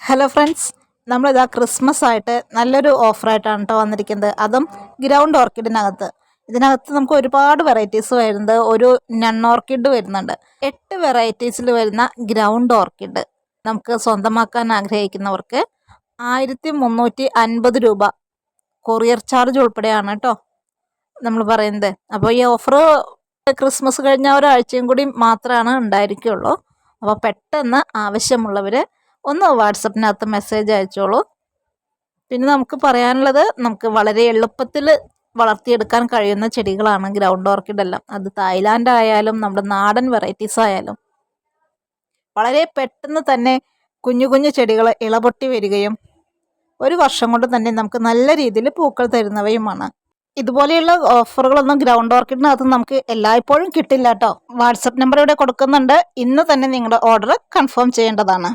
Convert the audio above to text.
Hello friends, നമ്മളിതാ Christmas ആയിട്ട് നല്ലൊരു ഓഫറായിട്ടാണ് കേട്ടോ വന്നിരിക്കുന്നത്. അതും ഗ്രൗണ്ട് ഓർക്കിഡിനകത്ത്. ഇതിനകത്ത് നമുക്ക് ഒരുപാട് വെറൈറ്റീസ് വരുന്നത്. ഒരു നൺ ഓർക്കിഡ് വരുന്നുണ്ട്. 8 വെറൈറ്റീസിൽ വരുന്ന ഗ്രൗണ്ട് ഓർക്കിഡ് നമുക്ക് സ്വന്തമാക്കാൻ ആഗ്രഹിക്കുന്നവർക്ക് 1350 രൂപ കൊറിയർ ചാർജ് ഉൾപ്പെടെയാണ് കേട്ടോ നമ്മൾ പറയുന്നത്. അപ്പോൾ ഈ ഓഫർ ക്രിസ്മസ് കഴിഞ്ഞ ഒരാഴ്ചയും കൂടി മാത്രമാണ് ഉണ്ടായിരിക്കുള്ളൂ. അപ്പോൾ പെട്ടെന്ന് ആവശ്യമുള്ളവർ ഒന്ന് വാട്സപ്പിനകത്ത് മെസ്സേജ് അയച്ചോളൂ. പിന്നെ നമുക്ക് പറയാനുള്ളത്, നമുക്ക് വളരെ എളുപ്പത്തിൽ വളർത്തിയെടുക്കാൻ കഴിയുന്ന ചെടികളാണ് ഗ്രൗണ്ട് ഓർക്കിഡ് എല്ലാം. അത് തായ്ലാൻഡ് ആയാലും നമ്മുടെ നാടൻ വെറൈറ്റീസ് ആയാലും വളരെ പെട്ടെന്ന് തന്നെ കുഞ്ഞു കുഞ്ഞു ചെടികൾ ഇളപൊട്ടി വരികയും ഒരു വർഷം കൊണ്ട് തന്നെ നമുക്ക് നല്ല രീതിയിൽ പൂക്കൾ തരുന്നവയുമാണ്. ഇതുപോലെയുള്ള ഓഫറുകളൊന്നും ഗ്രൗണ്ട് ഓർക്കിഡിനകത്ത് നമുക്ക് എല്ലായ്പ്പോഴും കിട്ടില്ല കേട്ടോ. വാട്സപ്പ് നമ്പർ ഇവിടെ കൊടുക്കുന്നുണ്ട്. ഇന്ന് തന്നെ നിങ്ങളുടെ ഓർഡർ കൺഫേം ചെയ്യേണ്ടതാണ്.